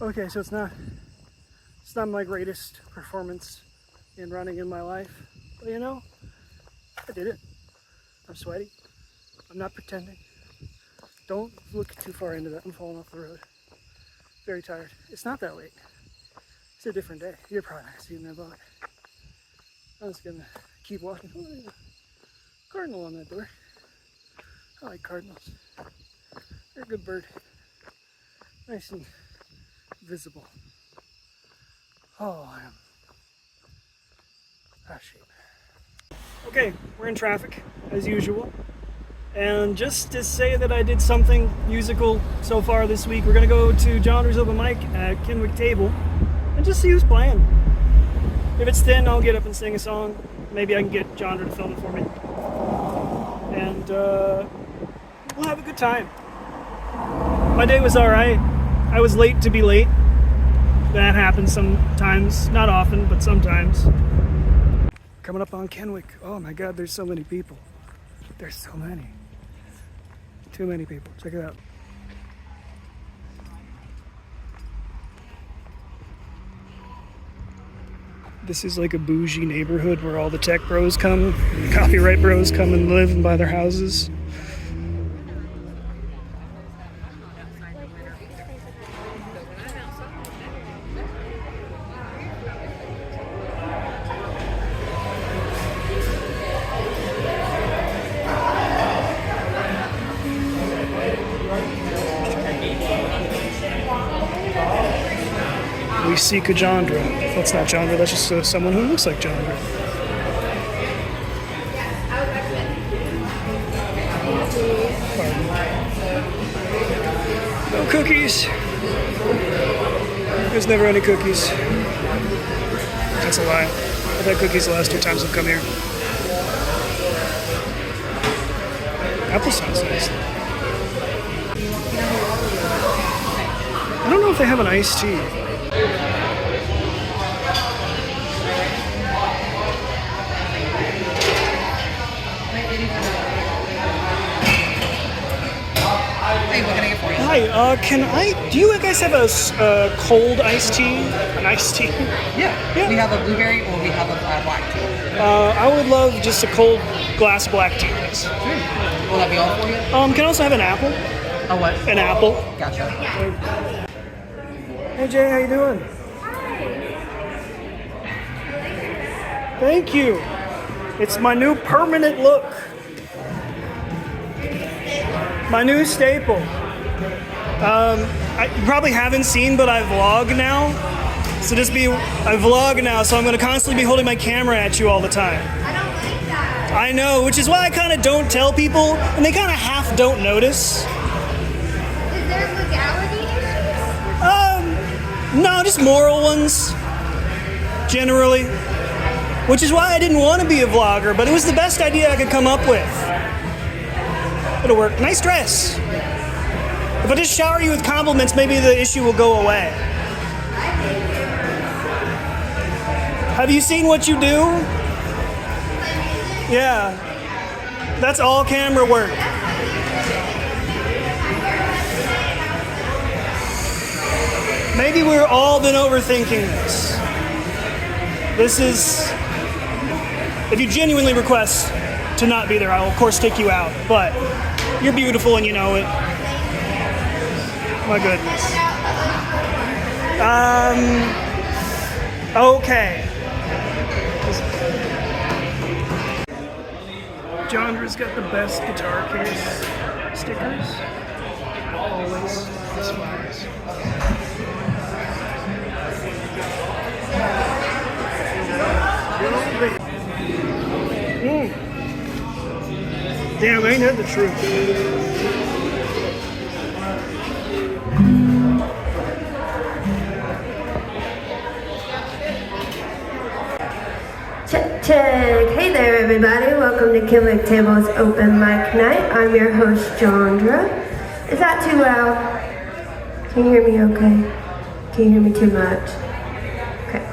Okay, so it's not my greatest performance in running in my life, but you know, I did it. I'm sweaty. I'm not pretending. Don't look too far into that. I'm falling off the road. Very tired. It's not that late. It's a different day. You're probably not seeing that vlog. I'm just gonna keep walking. Oh, there's a cardinal on that door. I like cardinals. They're a good bird. Nice and visible. Oh, I am out of shape. Okay, we're in traffic as usual. And just to say that I did something musical so far this week, we're gonna go to Jondra's open mic at Kenwick Table and just see who's playing. If it's thin, I'll get up and sing a song. Maybe I can get Jondra to film it for me. And we'll have a good time. My day was alright. I was late to be late. That happens sometimes, not often, but sometimes. Coming up on Kenwick. Oh my god, there's so many people. There's so many. Too many people. Check it out. This is like a bougie neighborhood where all the tech bros come, the copyright bros come and live and buy their houses. We seek a Jondra. That's not Jondra, that's just someone who looks like Jondra. Pardon. No cookies. There's never any cookies. That's a lie. I've had cookies the last 2 times I've come here. Apple sounds nice. I don't know if they have an iced tea. Hey, what can I get for you? Hi, do you guys have a cold iced tea? An iced tea? Yeah. We have a blueberry or we have a black tea. I would love just a cold glass black tea, please. Will that be all for you? Can I also have an apple? A what? An apple. Gotcha. Hey Jay, how you doing? Thank you. It's my new permanent look. My new staple. You probably haven't seen, but I vlog now. So I vlog now, so I'm gonna constantly be holding my camera at you all the time. I don't like that. I know, which is why I kind of don't tell people, and they kind of half don't notice. Is there legality issues? No, just moral ones, generally. Which is why I didn't want to be a vlogger, but it was the best idea I could come up with. It'll work. Nice dress. If I just shower you with compliments, maybe the issue will go away. Have you seen what you do? Yeah. That's all camera work. Maybe we've all been overthinking this. This is... If you genuinely request to not be there, I will of course take you out. But you're beautiful and you know it. My goodness. Okay. Jondra's got the best guitar case stickers. Always. This flowers. Damn, ain't that the truth? Check, check. Hey there, everybody. Welcome to Kenwick Table's Open Mic Night. I'm your host, Jondra. Is that too loud? Can you hear me okay? Can you hear me too much? Okay.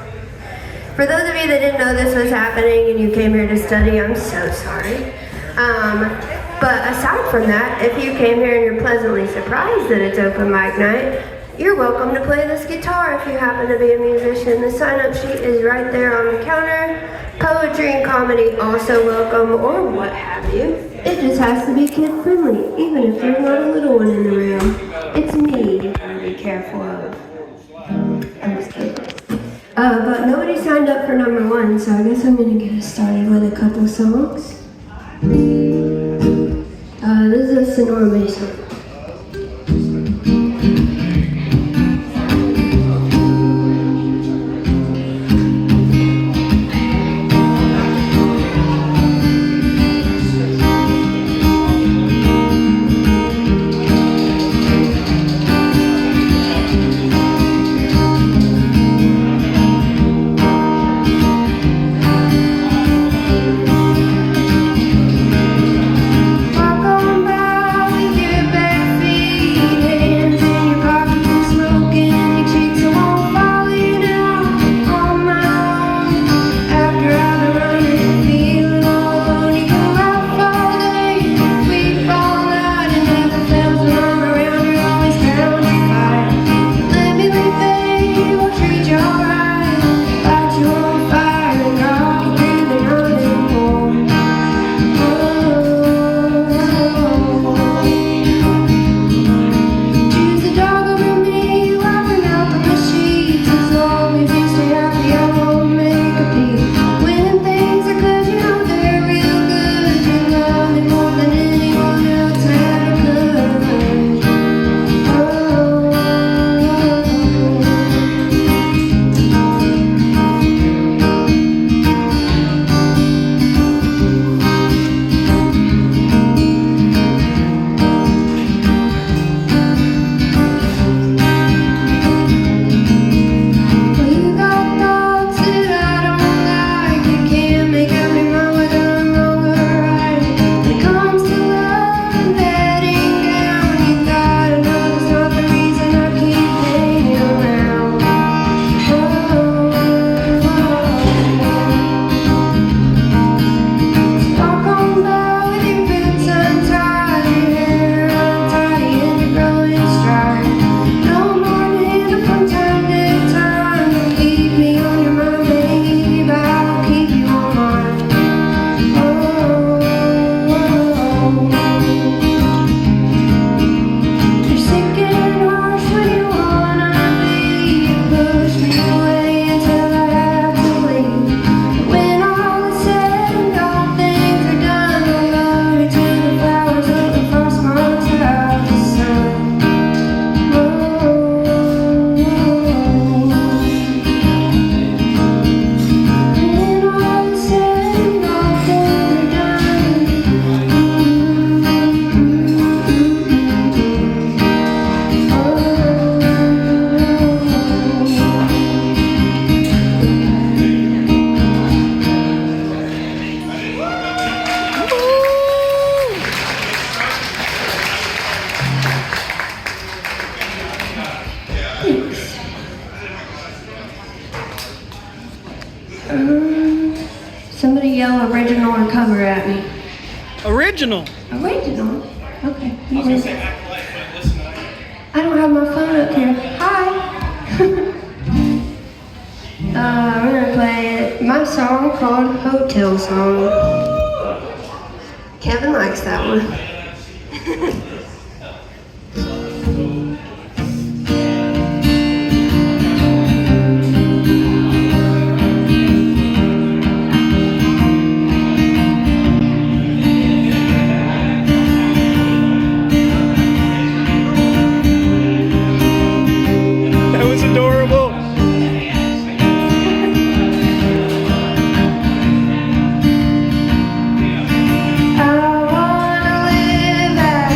For those of you that didn't know this was happening and you came here to study, I'm so sorry. But aside from that, if you came here and you're pleasantly surprised that it's open mic night, You're welcome to play this guitar if you happen to be a musician. The sign-up sheet is right there on the counter. Poetry and comedy also welcome, or what have you. It just has to be kid-friendly, even if there's not a little one in the room. It's me you gotta be careful of. I'm just kidding. But nobody signed up for number one, so I guess I'm gonna get us started with a couple songs. This is a Sonora Bay song. Somebody yell original or cover at me. Original. Original? Okay. I don't have my phone up here. Hi. We're gonna play my song called Hotel Song. Kevin likes that one. I wanna live at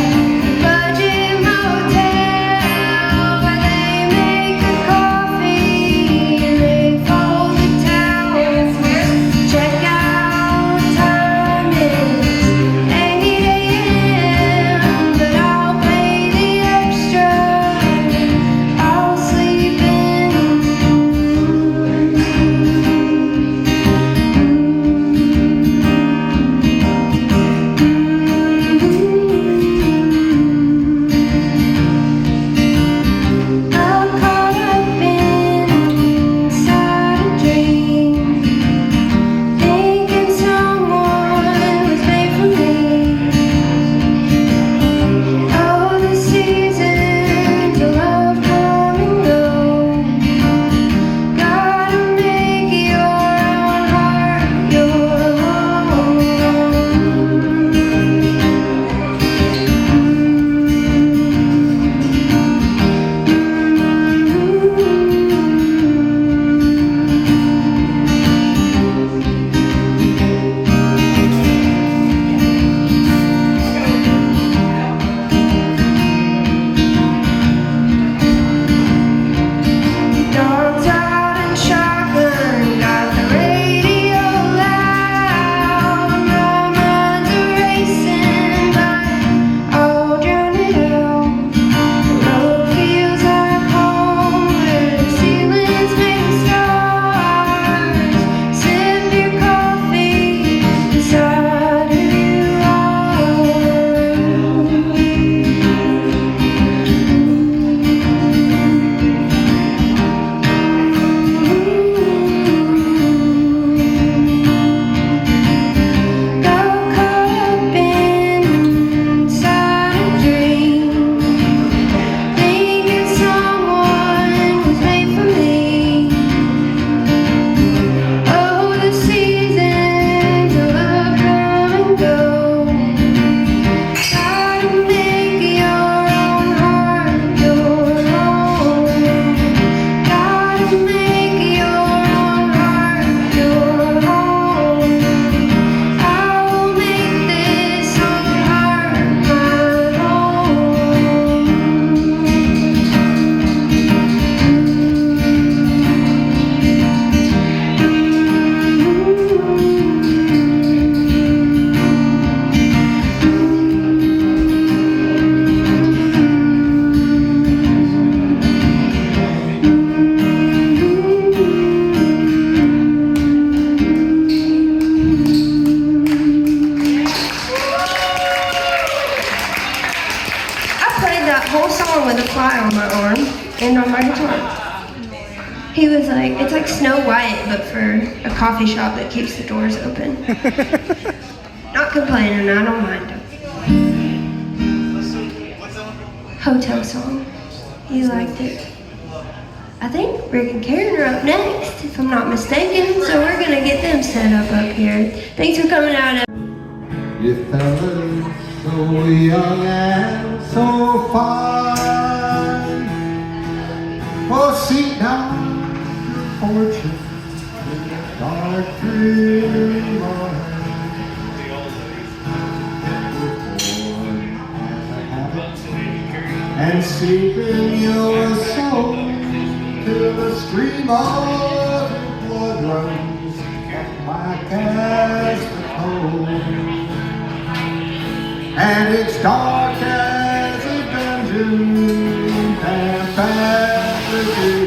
on my arm and on my guitar. He was like, it's like Snow White, but for a coffee shop that keeps the doors open. Not complaining, I don't mind him. Hotel song. He liked it. I think Rick and Karen are up next, if I'm not mistaken, so we're gonna get them set up here. Thanks for coming out. You fellas so young and so fine. Oh, seek down your fortune in the dark dream morning. And seeping your soul till the stream of your blood runs black as the coal. And it's dark as a dungeon, damp as the dew,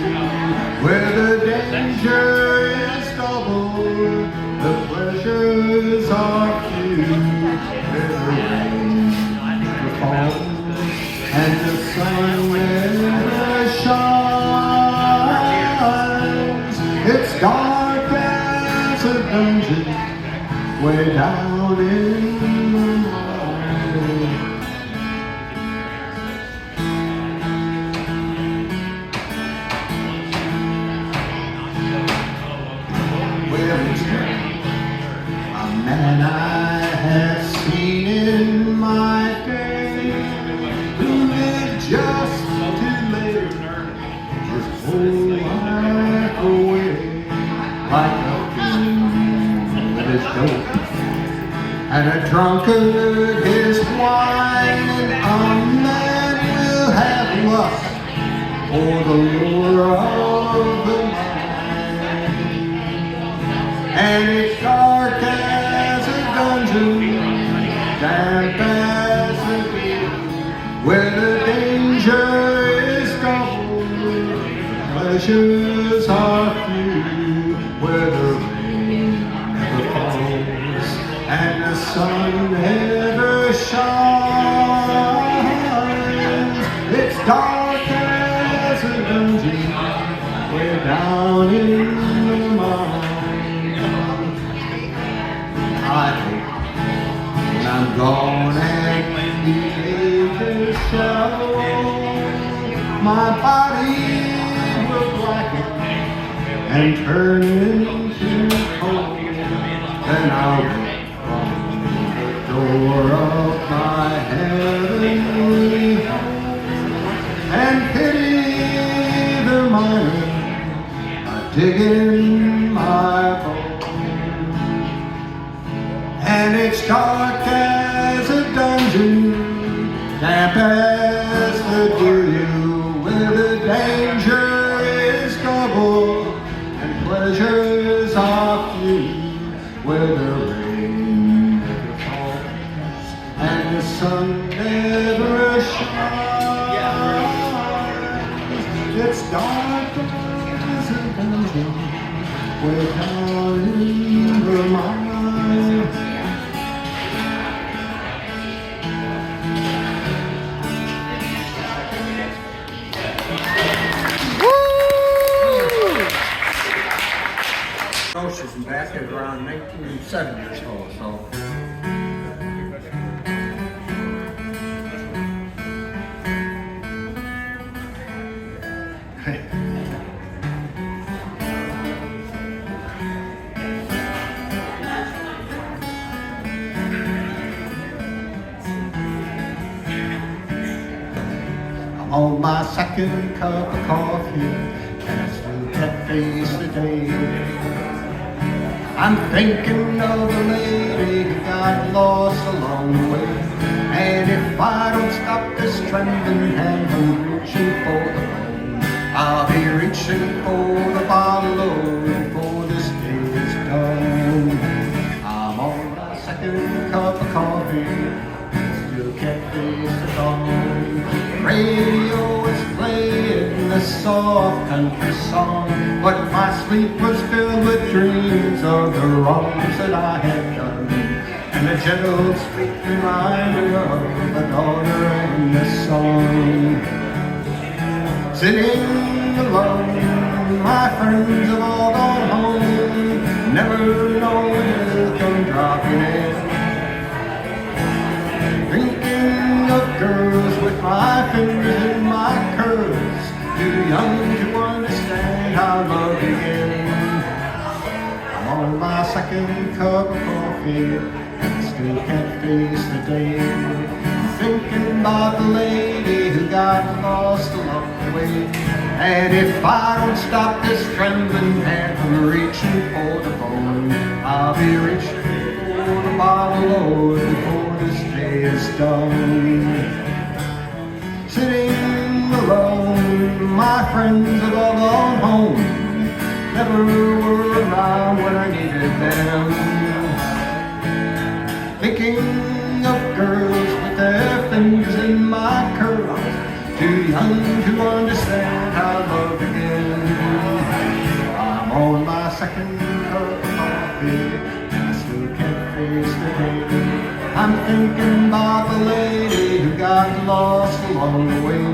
where the danger is double, the pleasures are few, where the rain falls and the sun never shines. It's dark as a dungeon, way down in the mine. Well, it's a man I have seen in my day, who lived just too late, his whole life away, like a fiend with his dope, and a drunkard his wine. A man will have lust for the lure of the mind, and it's dark as a dungeon, damp as a dew, where the danger is double, the pleasures are few, where the rain never falls and the sun never shines. It's dark as a dungeon, way down in the mine. I hope when I'm gone and the ages shall roll, my body will blacken and turn into coal. Then I'll look from the door of my heavenly home and pity the miner digging my bone. And it's dark as a dungeon, damp as the dew, where the danger is double and pleasures are few, where the rain never falls and the sun never shines. It's dark as a dungeon, way down in the mine. Ocean back at around 1970 or so. I'm on my second cup of coffee, and I still can't face the day. I'm thinking of a lady who got lost along the way. And if I don't stop this trembling hand from reaching for the phone, I'll be reaching for the bottle before this day is done. I'm on my second cup of coffee, still can't face the dawn. The radio is playing a soft country song, but my sleep was filled with dreams of the wrongs that I had done, and a gentle sweet reminder of a daughter and a song. Sitting alone, my friends have all gone home, never knowing who'll come dropping in. Thinking of girls with my fingers in my curls, too young to understand how love begins. I'm on my second cup of coffee, and still can't face the day. Thinking about the lady who got lost along the way. And if I don't stop this trembling hand from reaching for the phone, I'll be reaching for the bottle, Lord, before this day is done. Sitting alone, my friends have all gone home, never were around when I needed them. Thinking of girls with their fingers in my curls, too young to understand how love begins. I'm on my second cup of coffee, and I still can't face the day. I'm thinking about the lady who got lost along the way.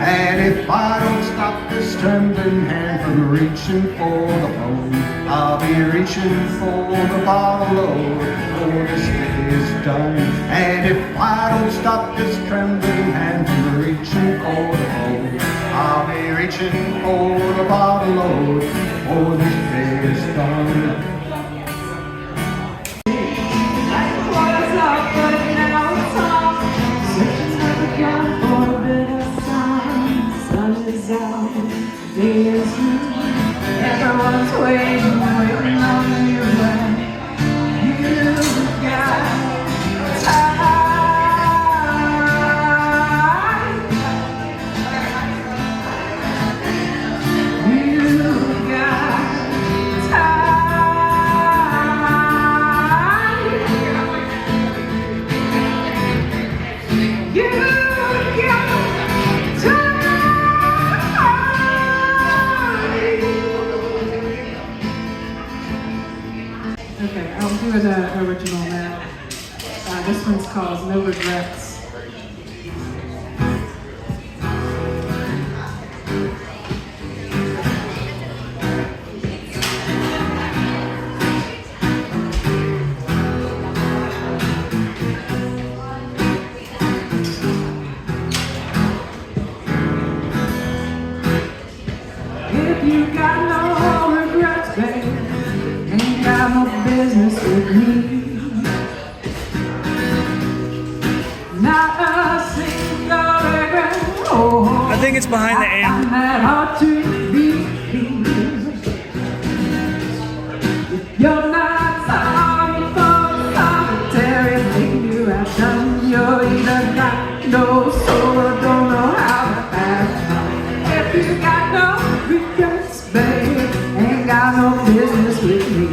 And if I don't stop this trembling hand from reaching for the phone, I'll be reaching for the bottle, Lord, before this day is done. And if I don't stop this trembling hand from reaching for the phone, I'll be reaching for the bottle, Lord, before this day is done. Everyone's waiting on you, and you got time. You got time. You got time. Okay, I'll do an original now. This one's called No Regrets. If you got no regrets, babe, ain't got no business with me. Not a single regret. Oh, I think it's behind the amp. I'm that hard to be. If you're not sorry for solitary thing you have done, you're either got no soul or don't know how to act. If you got no regrets, babe, ain't got no business with me.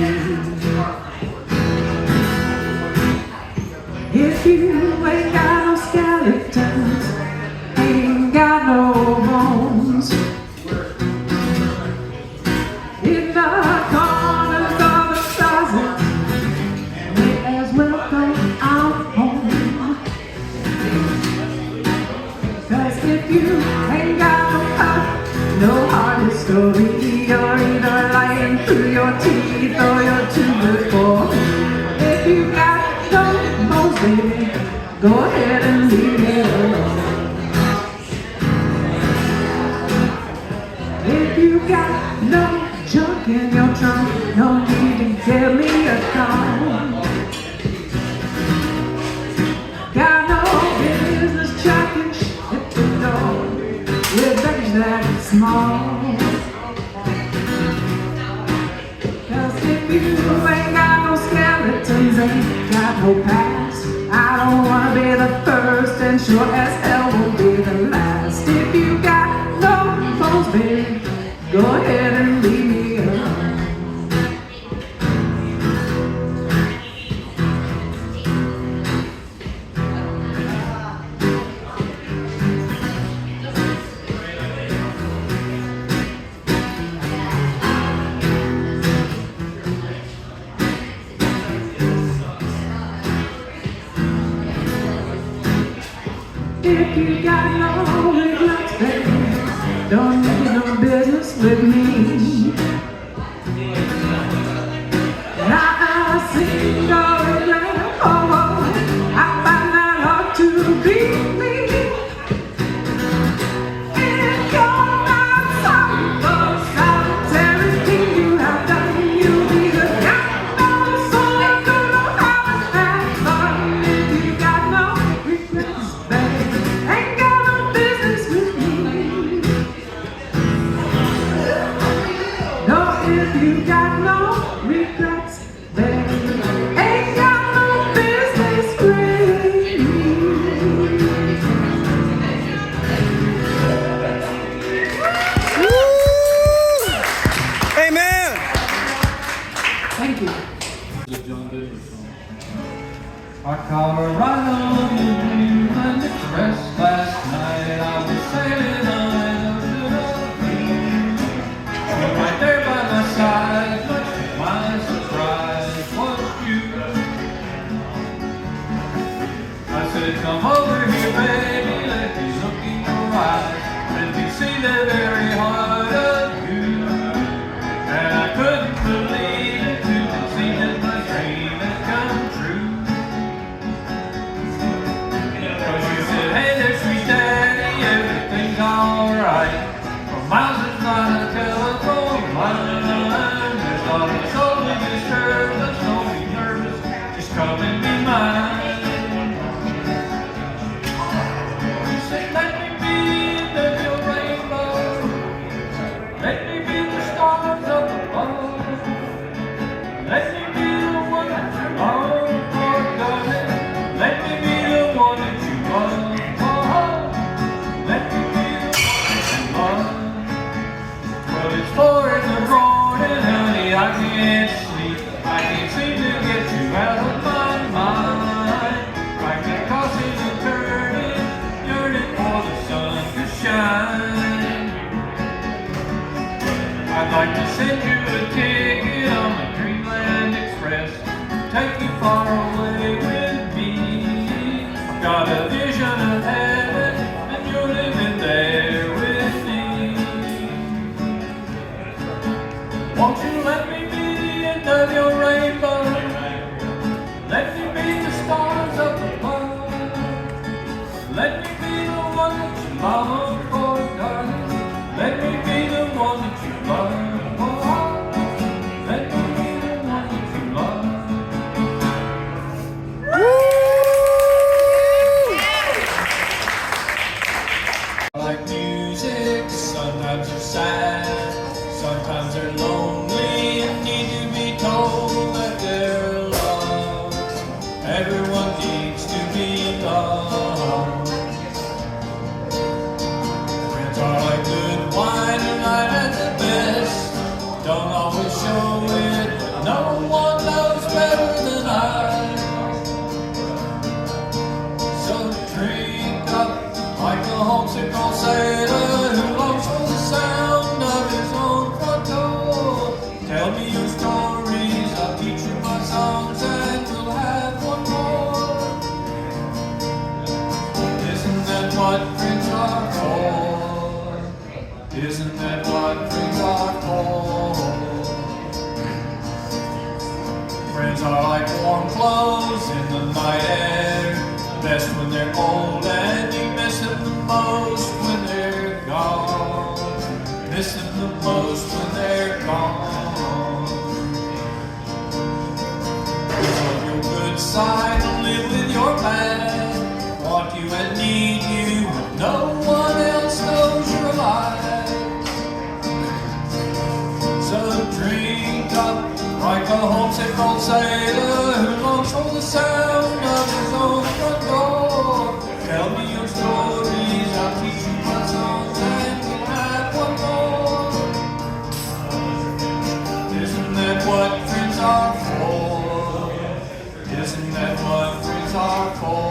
If you ain't got no skeletons, ain't got no bones, in the corners of the closet, may as well go out home. 'Cause if you ain't got no heart story, you're either lying through your teeth or you're too good for. If you got no bones, baby, go ahead and leave me alone. If you got no junk in your trunk, no need to give me a call. Got no business chucking shit at the door with bags that small. 'Cause if you ain't got no skeletons, ain't got no past, I don't wanna be the first and sure as hell won't be the last. If you got no bones, baby, go ahead and leave me alone. If you got no regrets, baby, don't need no business with me. Now I sing all the oh, I find that hard to beat me. If you're not sorry for the solitary thing you have done, you'll be the kind of soul that don't know how to have fun. If you got no regrets, baby, ain't got no business with me. No, if you got no regrets, baby, ain't got no business with me. Amen. Thank you. I caught a ride on the New England Express last night. I was sailing on the green. And right there by my side, much to my surprise, was you. I said, come over here, baby, let me look in your eyes. Let me see the very heart of you. And I couldn't believe it, it seemed that my dream had come true. Cause you said, hey there, sweet daddy, everything's alright. For miles there's not a telephone line. There's not a soul to disturb us, don't be nervous, just come and be mine. You said, let me be the your rainbow. Let me be the stars up above. Let me be the one that you long for, darling. Let me be the one that you love. Oh, let me be the one that you love. Well, it's 4 in the morning, honey, I can't sleep. I can't seem to get you out of my mind. I get tossing and turning, yearning for the sun to shine. I'd like to send you a ticket on the Dreamland Express, take you far away with me. I've got a vision of heaven, and you're living there with me. Won't you let me be the end of your rainbow? Let me be the stars up above. Let me be the one that you long for, darling. Let me be the one that you love. Let me be the one that you love. I like music, sometimes they're sad, sometimes they're lonely and need to be told that they're loved. Everyone needs to be loved. Friends are like good wine and right at the best. Don't always show it, but no one knows better than I. So drink up like a homesick old sailor who longs for the sound of his own front door. Tell me your stories, I'll teach you my songs, and we'll have one more. Isn't that what friends are for? Isn't that what friends are for? Friends are like warm clothes in the night air, best when they're old and you miss them the most when they're gone. Miss them the most when they're gone. Love your good side and live with your bad. Want you and need you when no one else knows you're alive. So drink up like a homesick old sailor who longs for the sound of his own front door. Tell me your stories, I'll teach you my songs, and we'll have one more. Isn't that what friends are for? Isn't that what friends are for?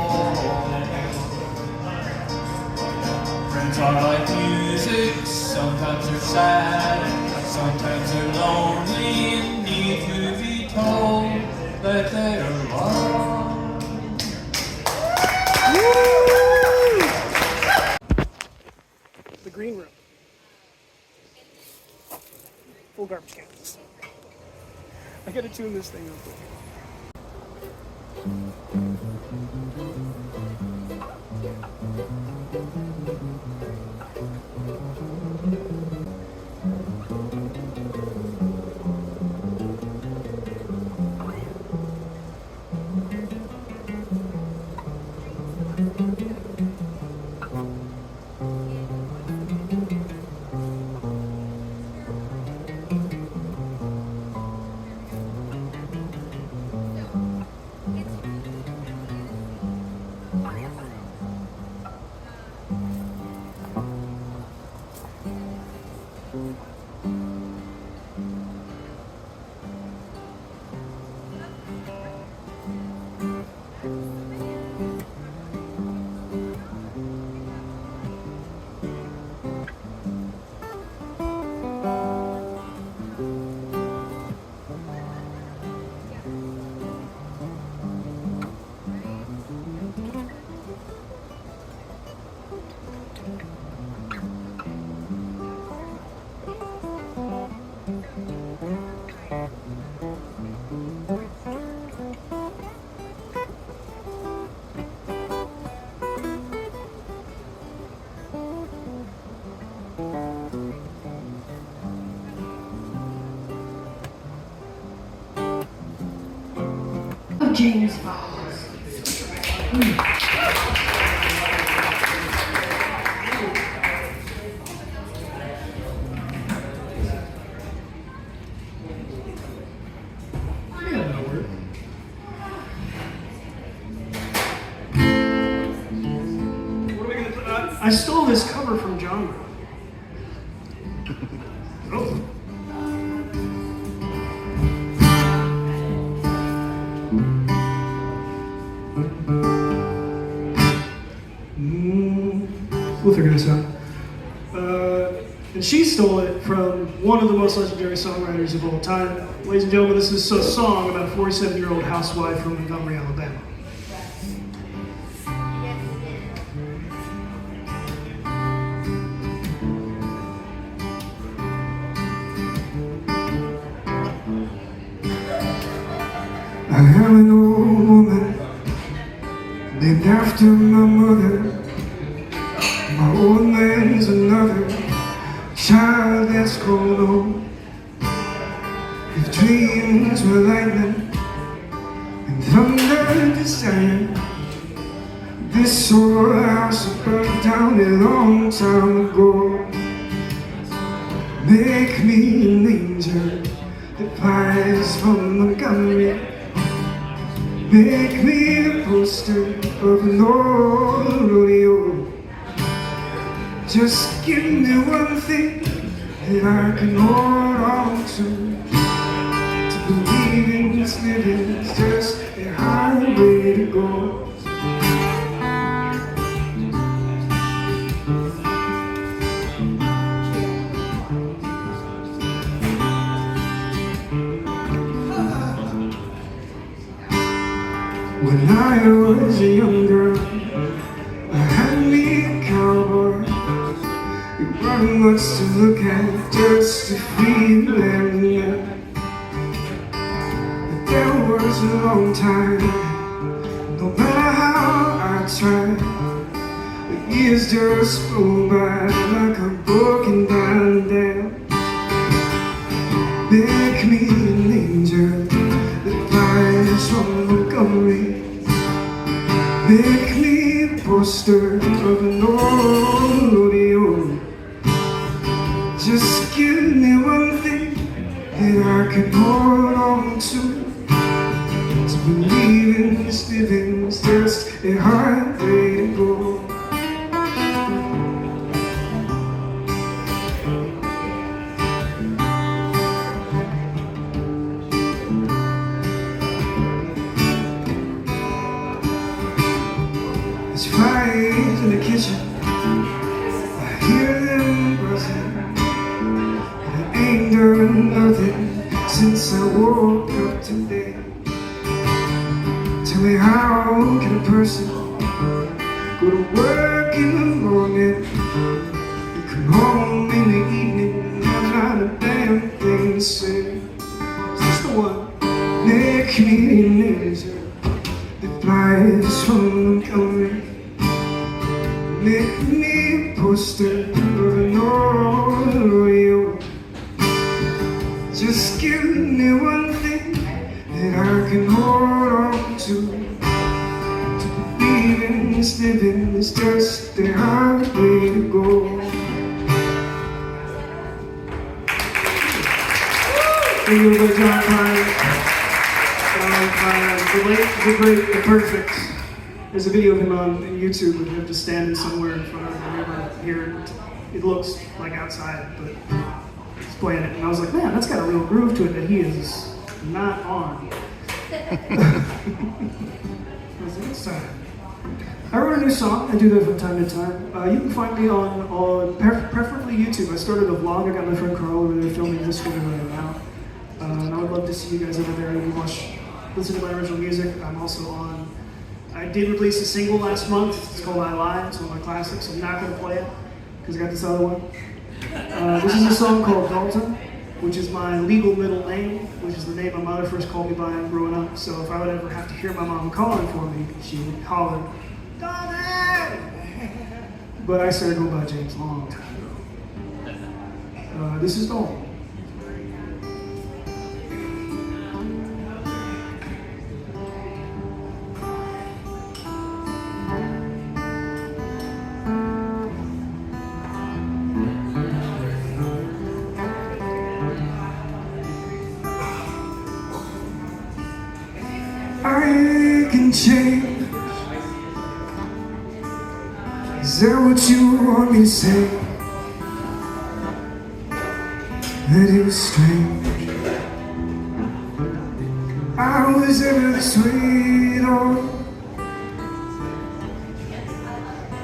Friends are like music, sometimes they're sad, sometimes they're lonely and need to be told that they are loved. The green room. full garbage cans. I gotta tune this thing real quick. James Bond. I stole this cover from John. Oh. We'll figure this out. And she stole it from one of the most legendary songwriters of all time. Ladies and gentlemen, this is a song about a 47-year-old housewife from Montgomery, Alabama. I am an old woman named after my mother. My old man's another child that's grown old. His dreams were lightning and thunder desire. This old house burned down a long time ago. Make me an angel that flies from Montgomery. Make me a poster of an old rodeo. Just give me one thing that I can hold on to. To believe in this living is just a highway to go. When I was a young girl, I had me a cowboy. It wasn't much to look at, just a feel and yeah. But there was a long time, no matter how I tried, the years just flew by like a broken down dam. Make me an angel that flies from Montgomery. Make me a poster of an old rodeo. Just give me one thing that I can hold on to. To believe in this living is just a hard way to go. There's fires in the kitchen, I hear them buzzing. I ain't done nothing since I woke up today. Tell me, how can a person go to work in the morning and come home in the evening and not a damn thing Thank you, everybody. John Pine. The late, the great, the perfect. There's a video of him on YouTube with him just standing somewhere in front of the river here. It looks like outside, but he's playing it. And I was like, man, that's got a real groove to it that he is not on. I was like, it's time. I wrote a new song. I do that from time to time. You can find me on preferably YouTube. I started a vlog. I got my friend Carl over there filming this one right now. And I would love to see you guys over there and listen to my original music. I'm also on. I did release a single last month. It's called I Lie. It's one of my classics. I'm not going to play it because I got this other one. This is a song called Dalton, which is my legal middle name, which is the name my mother first called me by growing up. So if I would ever have to hear my mom calling for me, she would holler, "Dalton!" But I started going by James a long time ago. This is Dalton. I can change. Is that what you want me to say? That it was strange. I was ever this way at all.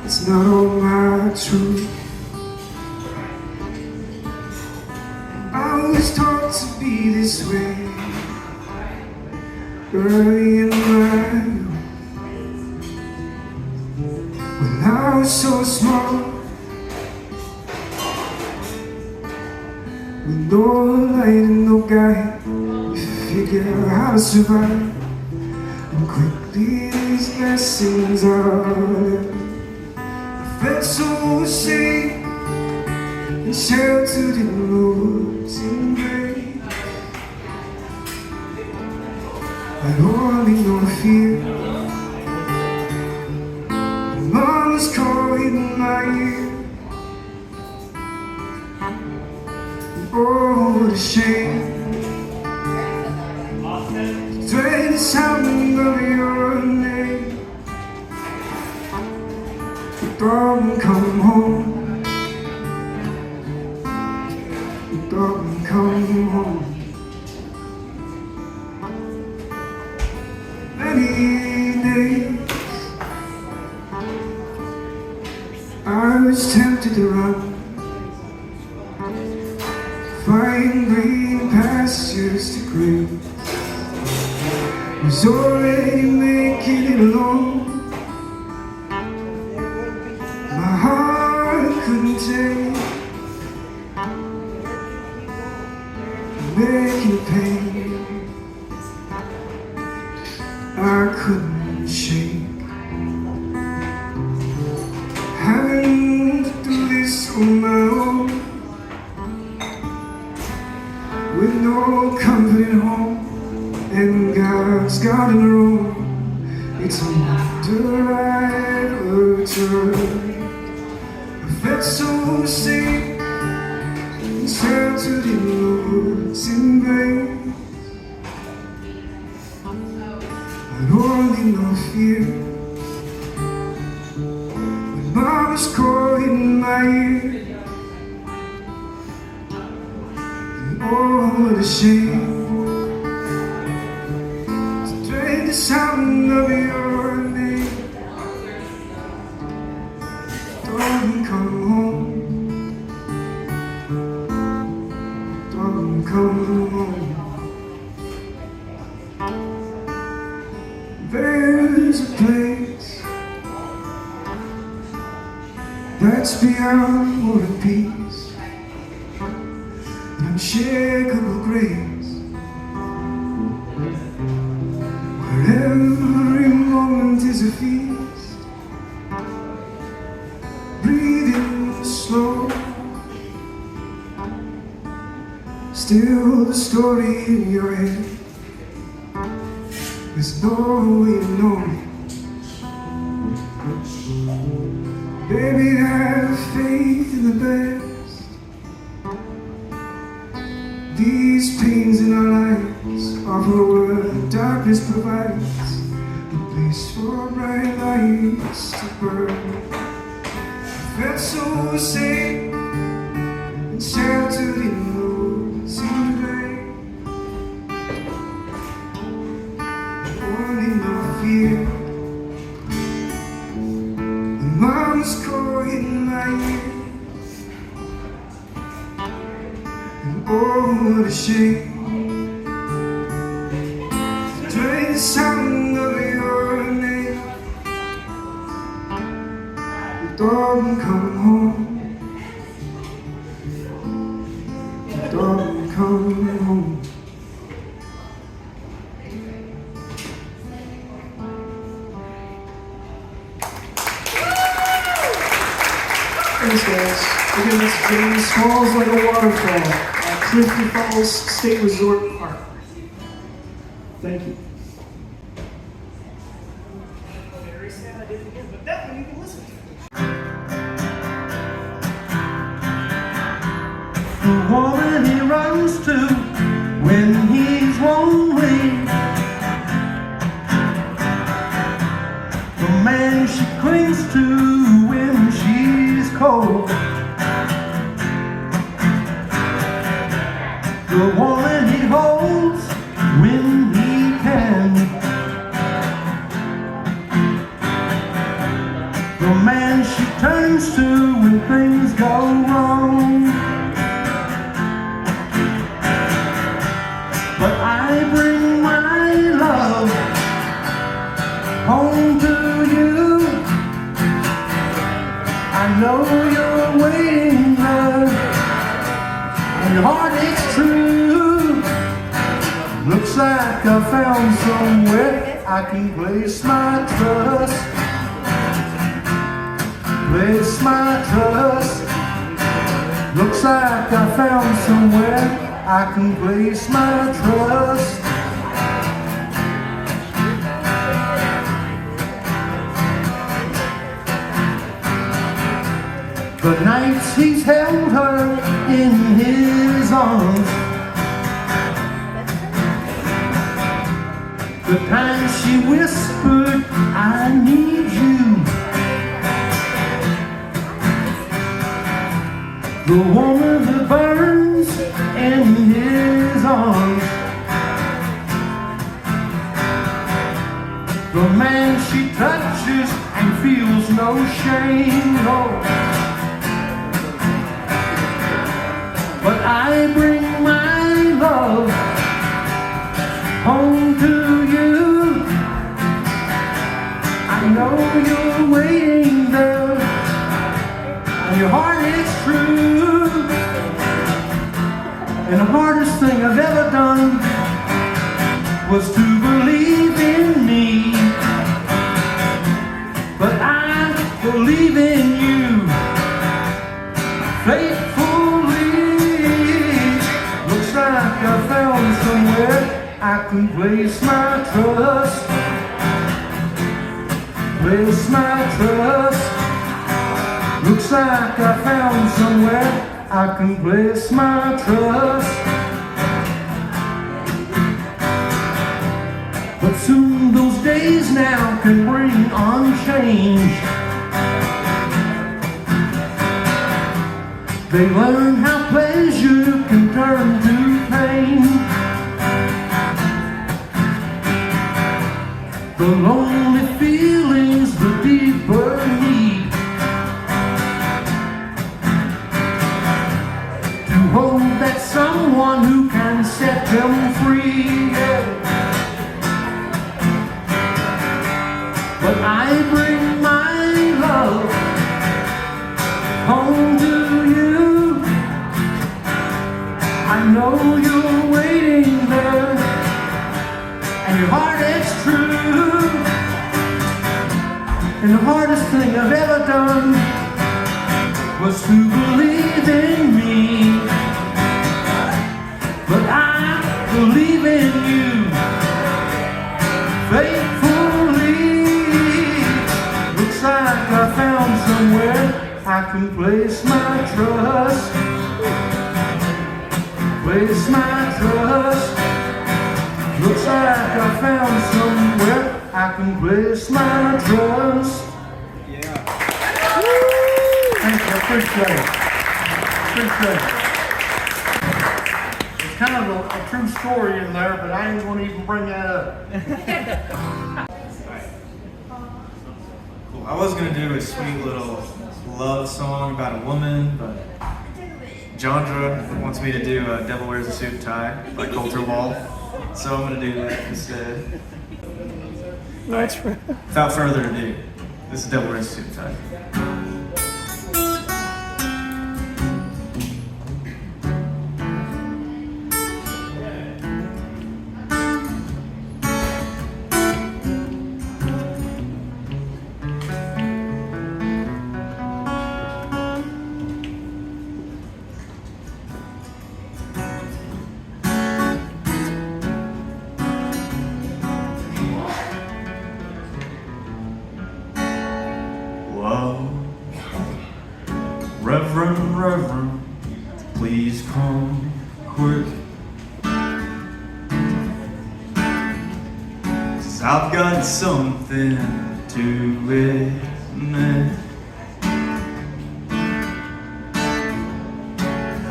It's not all my truth. I was taught to be this way early in my youth. When I was so small, with no light and no guide, you figure out how to survive. And quickly these lessons are learned. I felt so safe and sheltered in the woods and graves. I only know fear. Mama's calling in my ear. Oh, what a shame. Dread the sound of your name. Darling, come home. Darling, come home. Many days I was tempted to run, find green pastures to graze. Was already making it alone. My heart couldn't take making pain. I couldn't shake. Having to do this on my own, with no comfort at home, and God's got in the room. It's a wonder I ever turned. I felt so safe and sheltered in the woods in vain. Only no fear. When Mama's calling in my ear. And oh, what a shame to dread the sound of your name. Darling, come home. Darling, come home. There's a place that's beyond war and peace, an unshakable grace, where every moment is a feast, breathing slow, still the story in your head. There's no way to know me. Baby, have faith in the best. These pains in our lives offer what darkness provides, a place for bright lights to burn. Felt so safe and sheltered in those in the rain. Wanting no fear. The mama's call in my ear. And oh, what a shame. During the sound of your name, the dog come home. The dog come home. Thanks, guys. Again, this is James Smalls Like a Waterfall at Clifton Falls State Resort Park. Thank you. Very sad I did it again, but that one you can listen to. The woman he runs to when he's lonely, the man she clings to when she's cold, the woman he holds when he can, the man she turns to when things go wrong. But I bring my love home to you. I know you're waiting there, and your heart is true. Looks like I found somewhere I can place my trust. Place my trust. Looks like I found somewhere I can place my trust. The nights he's held her in his arms, the times she whispered, I need you. The woman that burns in his arms, the man she touches and feels no shame, no. But I bring my love home to you. I know you're waiting there, and your heart is true. And the hardest thing I've ever done was to believe in me. But I believe in you faithfully. Looks like I found somewhere I can place my trust. Place my trust. Looks like I found somewhere I can place my trust. But soon those days now can bring on change. They learn how pleasure can turn to pain. The lonely feelings, the deeper need to hold that someone who can set them free. But I bring my love home to you. I know you're waiting there, and your heart is true. And the hardest thing I've ever done was to believe in me. But I believe in you faithfully. Looks like I found somewhere I can place my trust. place my trust. Looks like I found somewhere I can place my trust. Yeah. Thank you, appreciate it. Appreciate it. It's kind of a true story in there, but I ain't gonna even bring that up. Cool. I was gonna do a sweet little love song about a woman, but Jandra wants me to do Devil Wears a Suit and Tie by Coulter Wall, so I'm gonna do that instead. That's right. Without further ado, this is Devil Wears a Suit and Tie. Whoa, Reverend, please come quick. 'Cause I've got something to admit.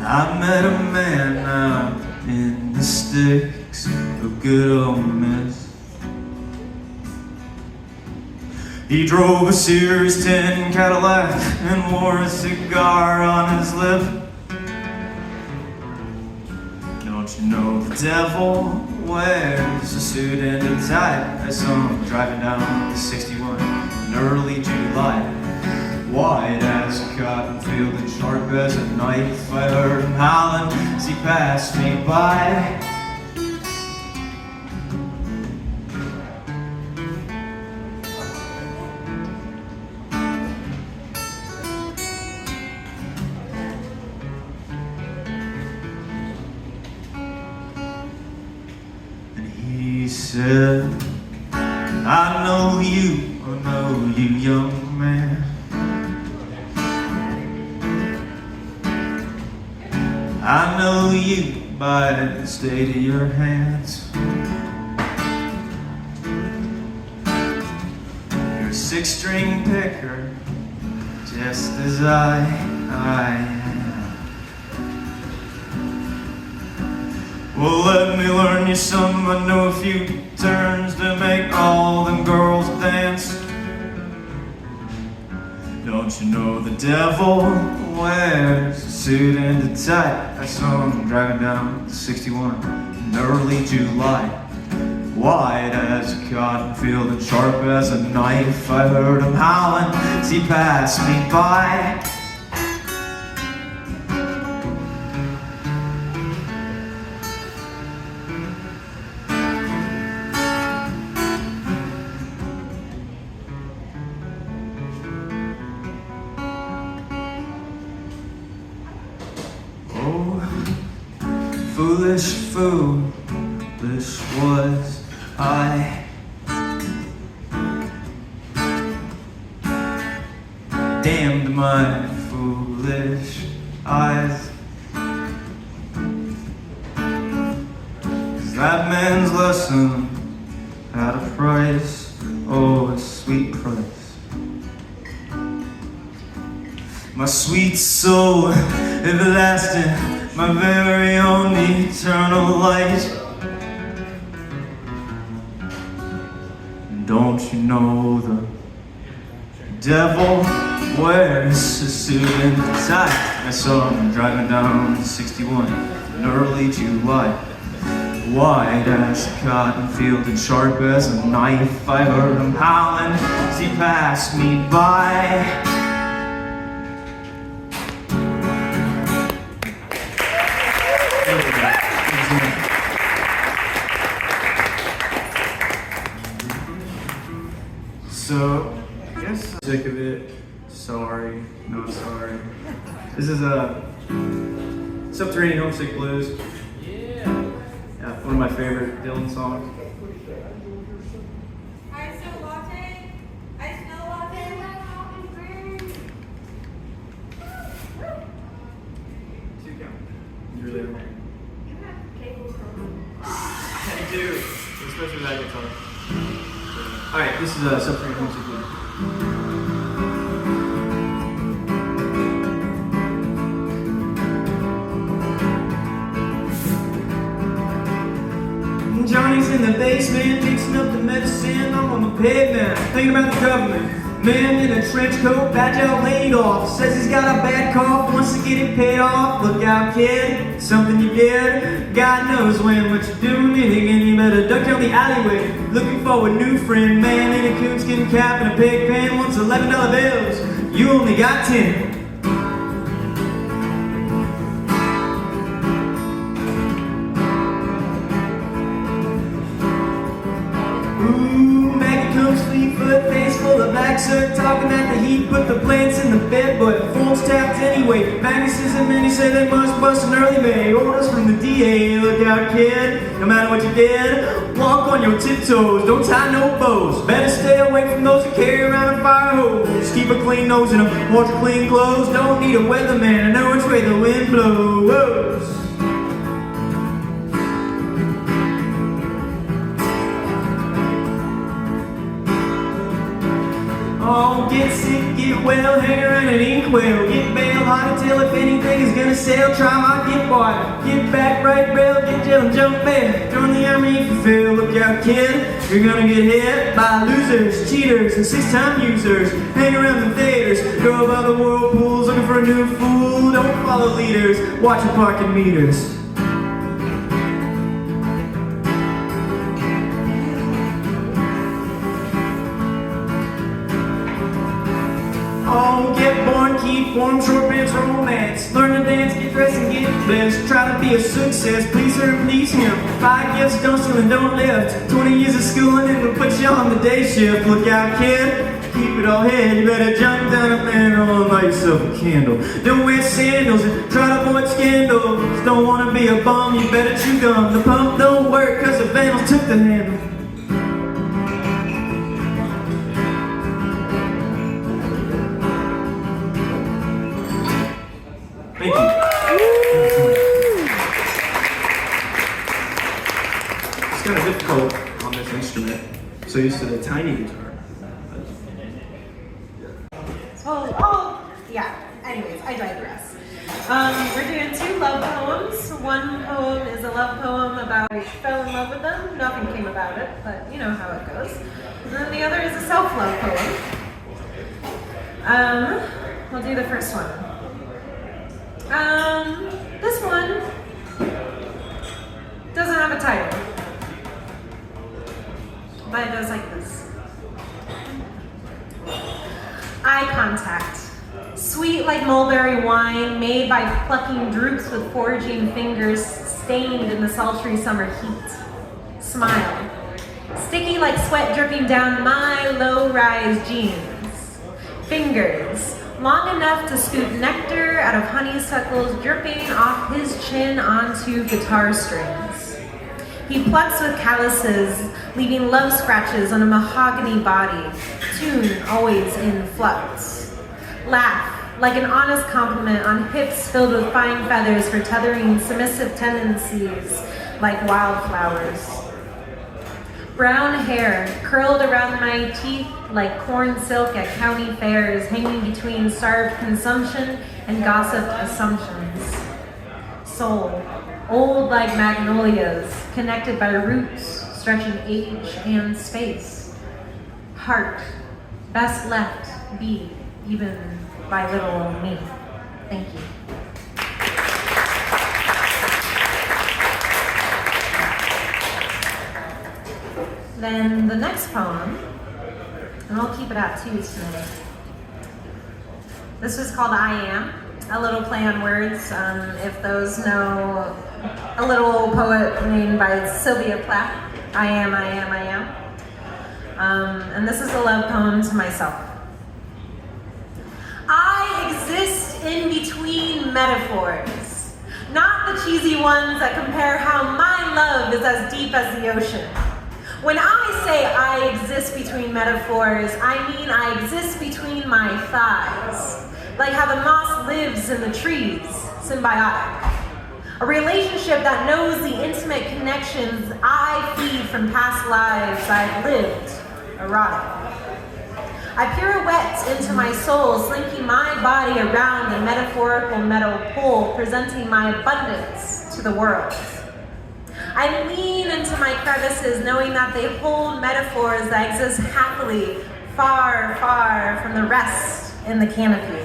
I met a man out in the sticks of good old Miss. He drove a Series 10 Cadillac and wore a cigar on his lip. Don't you know the devil wears a suit and a tie? I saw him driving down the 61 in early July. White as a cotton field and sharp as a knife. I heard him howling as he passed me by. He said, I know you, young man. I know you by the state of your hands. You're a six-string picker, just as I am. Well, let me learn you some. I know a few turns to make all them girls dance. Don't you know the devil wears a suit and a tie? I saw him driving down the 61 in early July. White as a cotton field and sharp as a knife. I heard him howling as he passed me by. Foolish was I. Damned my foolish eyes. 'Cause that man's lesson had a price, oh, a sweet price. My sweet soul, everlasting, my very own eternal light. Don't you know the devil wears a suit and a tie? I saw him driving down 61 in early July. White as a cotton field and sharp as a knife. I heard him howling as he passed me by. So, I guess I'm sick of it. Sorry, no sorry. This is Subterranean Homesick Blues. Yeah, one of my favorite Dylan songs. Ice no latte? Ice no latte? You really are. too, especially that guitar. Alright, this is something music with. Johnny's in the basement, mixing up the medicine. I'm on the pavement, thinking about the government. Man in a trench coat, badge out laid off. Says he's got a bad cough, wants to get it paid off. Look out, kid, something you did. God knows when, what you're doing it again. You better duck down the alleyway, looking for a new friend. Man in a coonskin cap and a pig pen wants $11 bills. You only got 10. Fleetfoot, face full of black soot, talking at the heat, put the plants in the bed, but phone's tapped anyway. Magazines and many say they must bust an early May. Orders from the DA, look out, kid, no matter what you did, walk on your tiptoes, don't tie no bows. Better stay away from those that carry around a fire hose. Just keep a clean nose and wash your clean clothes. Don't need a weatherman, I know which way the wind blows. Oh, get sick, get well, hang around an inkwell. Get bail, hot to tell if anything is gonna sail. Try my get water, get back, right rail, get jail and jump bail. Join the army if you fail, look out kid. You're gonna get hit by losers, cheaters, and six-time users. Hang around the theaters, go by the whirlpools, looking for a new fool. Don't follow leaders, watch your parking meters. Oh, get born, keep warm, short pants, romance. Learn to dance, get dressed, and get blessed. Try to be a success, please her and please him. 5 gifts, don't steal and don't lift. 20 years of schooling and we'll put you on the day shift. Look out, kid, keep it all hid. You better jump down a manhole and light yourself a candle. Don't wear sandals and try to avoid scandals. Don't want to be a bum, you better chew gum. The pump don't work cause the vandals took the handle. Thank you. It's kind of difficult on this instrument. So used to the tiny guitar. Yeah. Anyways, I digress. We're doing 2 love poems. One poem is a love poem about I fell in love with them. Nothing came about it, but you know how it goes. And then the other is a self-love poem. We'll do the first one. This one doesn't have a title, but it goes like this. Eye contact, sweet like mulberry wine, made by plucking drupes with foraging fingers, stained in the sultry summer heat. Smile, sticky like sweat dripping down my low-rise jeans. Fingers, long enough to scoop nectar out of honeysuckles dripping off his chin onto guitar strings. He plucks with calluses, leaving love scratches on a mahogany body, tune always in flux. Laugh, like an honest compliment on hips filled with fine feathers for tethering submissive tendencies like wildflowers. Brown hair curled around my teeth like corn silk at county fairs, hanging between starved consumption and gossip assumptions. Soul, old like magnolias, connected by roots stretching age and space. Heart, best left be, even by little old me. Thank you. Then the next poem, and I'll keep it at 2 tonight. This was called I Am, a little play on words. If those know a little old poet named by Sylvia Plath, I am, I am, I am. And this is a love poem to myself. I exist in between metaphors, not the cheesy ones that compare how my love is as deep as the ocean. When I say I exist between metaphors, I mean I exist between my thighs, like how the moss lives in the trees, symbiotic. A relationship that knows the intimate connections I feed from past lives I've lived, erotic. I pirouette into my soul, slinking my body around the metaphorical metal pole, presenting my abundance to the world. I lean into my crevices, knowing that they hold metaphors that exist happily, far, far from the rest in the canopy.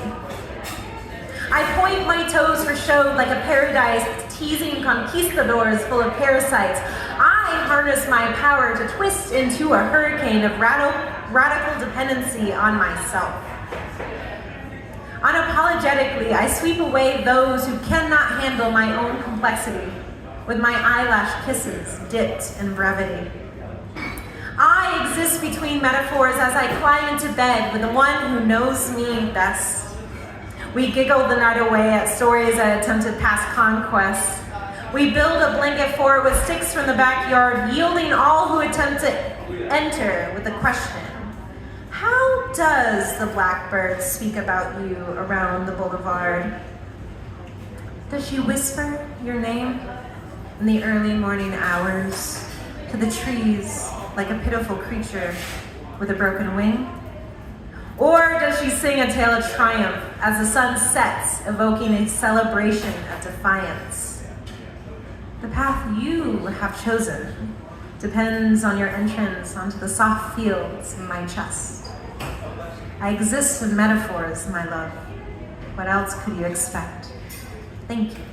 I point my toes for show like a paradise, teasing conquistadors full of parasites. I harness my power to twist into a hurricane of radical dependency on myself. Unapologetically, I sweep away those who cannot handle my own complexity with my eyelash kisses dipped in brevity. I exist between metaphors as I climb into bed with the one who knows me best. We giggle the night away at stories that attempted past conquests. We build a blanket fort with sticks from the backyard, yielding all who attempt to enter with the question, how does the blackbird speak about you around the boulevard? Does she whisper your name in the early morning hours to the trees like a pitiful creature with a broken wing? Or does she sing a tale of triumph as the sun sets, evoking a celebration of defiance? The path you have chosen depends on your entrance onto the soft fields in my chest. I exist with metaphors, my love. What else could you expect? Thank you.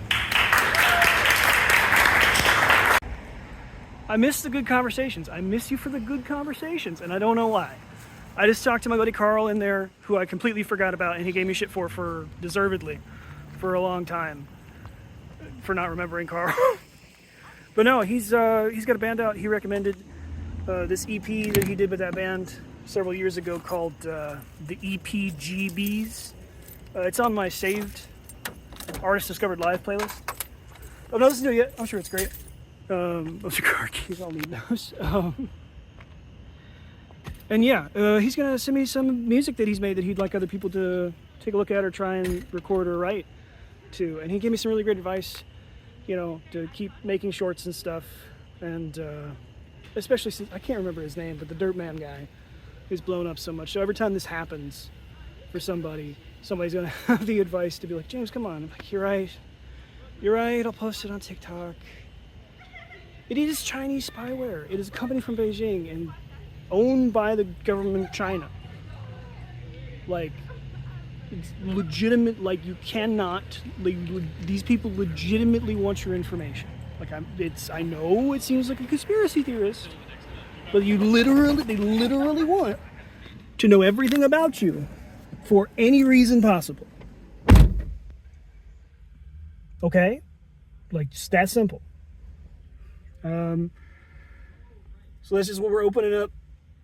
I miss the good conversations. I miss you for the good conversations, and I don't know why. I just talked to my buddy Carl in there, who I completely forgot about, and he gave me shit for deservedly, for a long time, for not remembering Carl. But no, he's got a band out. He recommended this EP that he did with that band several years ago called the EPGBs. It's on my saved Artist Discovered Live playlist. I've not listened to it yet. I'm sure it's great. Those are car keys. I'll need those. And yeah, he's gonna send me some music that he's made that he'd like other people to take a look at or try and record or write to. And he gave me some really great advice, you know, to keep making shorts and stuff. And especially since I can't remember his name, but the Dirt Man guy who's blown up so much. So every time this happens for somebody's gonna have the advice to be like, James, come on. I'm like, you're right. I'll post it on TikTok. It is Chinese spyware. It is a company from Beijing and owned by the government of China. Like, it's legitimate. Like, you cannot. Like, these people legitimately want your information. Like, I know it seems like a conspiracy theorist, but they literally want to know everything about you for any reason possible. Okay? Like, just that simple. So that's just what we're opening up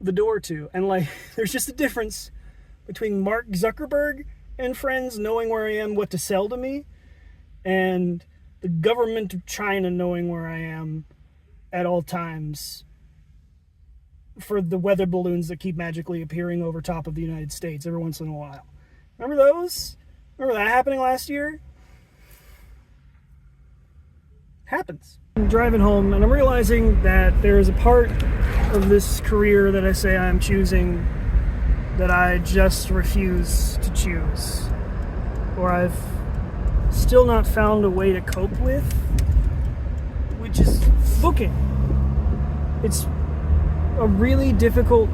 the door to. And like, there's just a difference between Mark Zuckerberg and friends knowing where I am, what to sell to me, and the government of China knowing where I am at all times for the weather balloons that keep magically appearing over top of the United States every once in a while. Remember those? Remember that happening last year? Happens. I'm driving home and I'm realizing that there is a part of this career that I say I'm choosing that I just refuse to choose, or I've still not found a way to cope with, which is booking. It's a really difficult,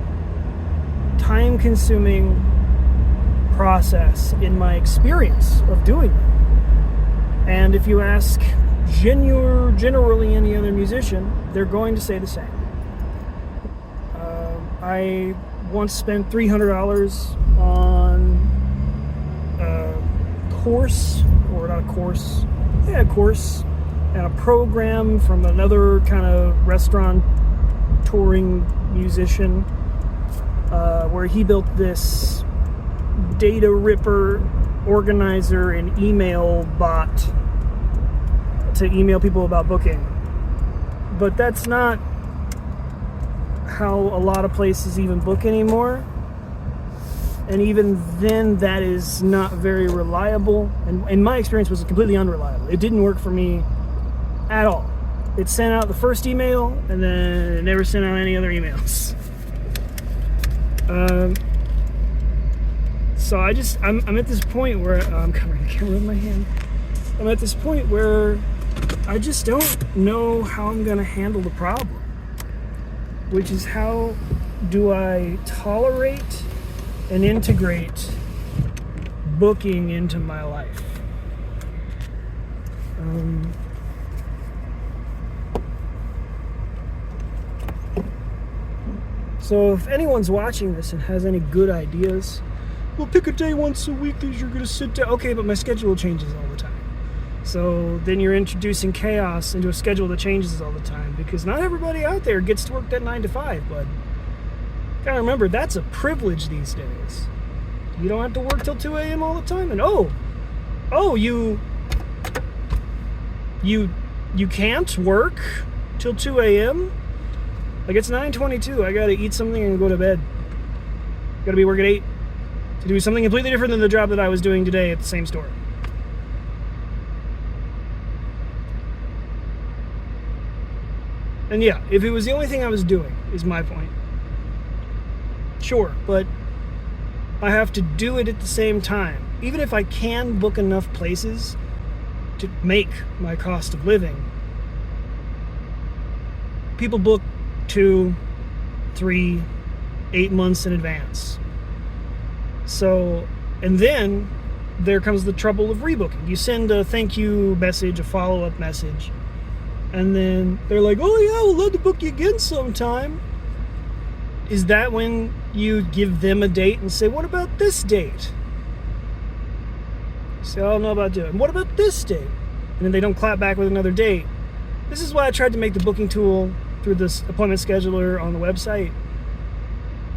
time-consuming process in my experience of doing it. And if you ask generally any other musician, they're going to say the same. I once spent $300 on a course and a program from another kind of restaurant touring musician, where he built this data ripper organizer and email bot to email people about booking. But that's not how a lot of places even book anymore. And even then, that is not very reliable. And in my experience, was completely unreliable. It didn't work for me at all. It sent out the first email, and then it never sent out any other emails. So I'm at this point where I'm covering the camera with my hand. I'm at this point where I just don't know how I'm gonna handle the problem, which is how do I tolerate and integrate booking into my life? So if anyone's watching this and has any good ideas, well, pick a day once a week that you're gonna sit down. Okay, but my schedule changes all the time. So then you're introducing chaos into a schedule that changes all the time, because not everybody out there gets to work that 9 to 5, bud. Gotta remember, that's a privilege these days. You don't have to work till 2 a.m. all the time. And you can't work till 2 a.m.? Like, it's 9:22. I gotta eat something and go to bed. Gotta be work at 8 to do something completely different than the job that I was doing today at the same store. And yeah, if it was the only thing I was doing, is my point. Sure, but I have to do it at the same time. Even if I can book enough places to make my cost of living, people book 2, 3, 8 months in advance. So, and then there comes the trouble of rebooking. You send a thank you message, a follow-up message, and then they're like, oh yeah, we'll love to book you again sometime. Is that when you give them a date and say, what about this date? Say, I don't know about doing. What about this date? And then they don't clap back with another date. This is why I tried to make the booking tool through this appointment scheduler on the website.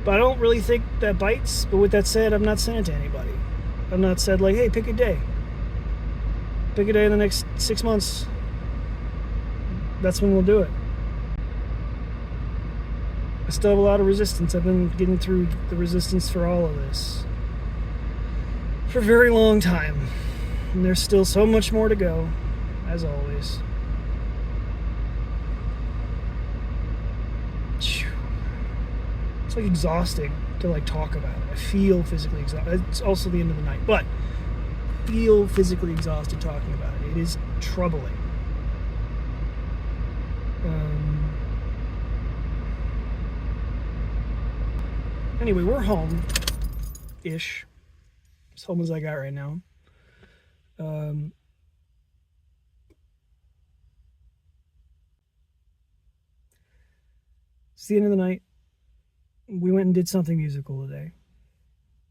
But I don't really think that bites. But with that said, I've not sent it to anybody. I've not said, like, hey, pick a day. Pick a day in the next 6 months. That's when we'll do it. I still have a lot of resistance. I've been getting through the resistance for all of this for a very long time. And there's still so much more to go, as always. It's like exhausting to like talk about it. I feel physically exhausted. It's also the end of the night, but I feel physically exhausted talking about it. It is troubling. Anyway, we're home-ish. As home as I got right now. It's the end of the night. We went and did something musical today.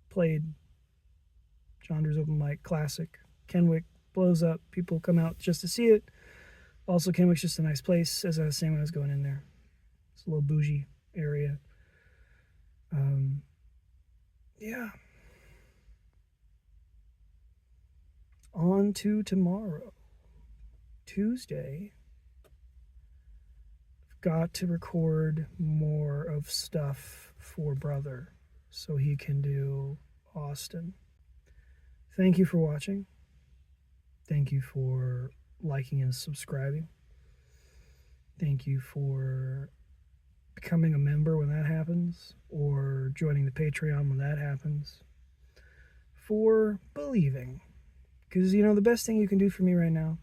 Played Jondra's open mic, classic. Kenwick blows up. People come out just to see it. Also, Kenwick's just a nice place, as I was saying when I was going in there. It's a little bougie area. Yeah. On to tomorrow. Tuesday. I've got to record more of stuff for Brother so he can do Austin. Thank you for watching. Thank you for liking and subscribing. Thank you for becoming a member when that happens, or joining the Patreon when that happens. For believing. Because, you know, the best thing you can do for me right now,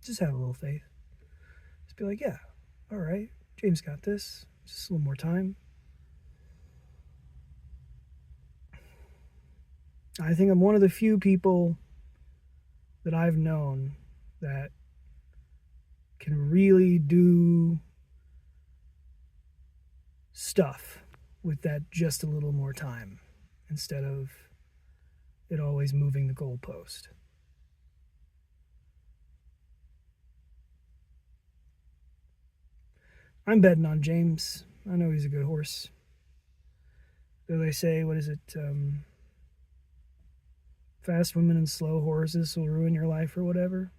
just have a little faith. Just be like, yeah, all right, James got this. Just a little more time. I think I'm one of the few people that I've known that can really do stuff with that just a little more time instead of it always moving the goalpost. I'm betting on James. I know he's a good horse. Though they say, what is it? Fast women and slow horses will ruin your life or whatever.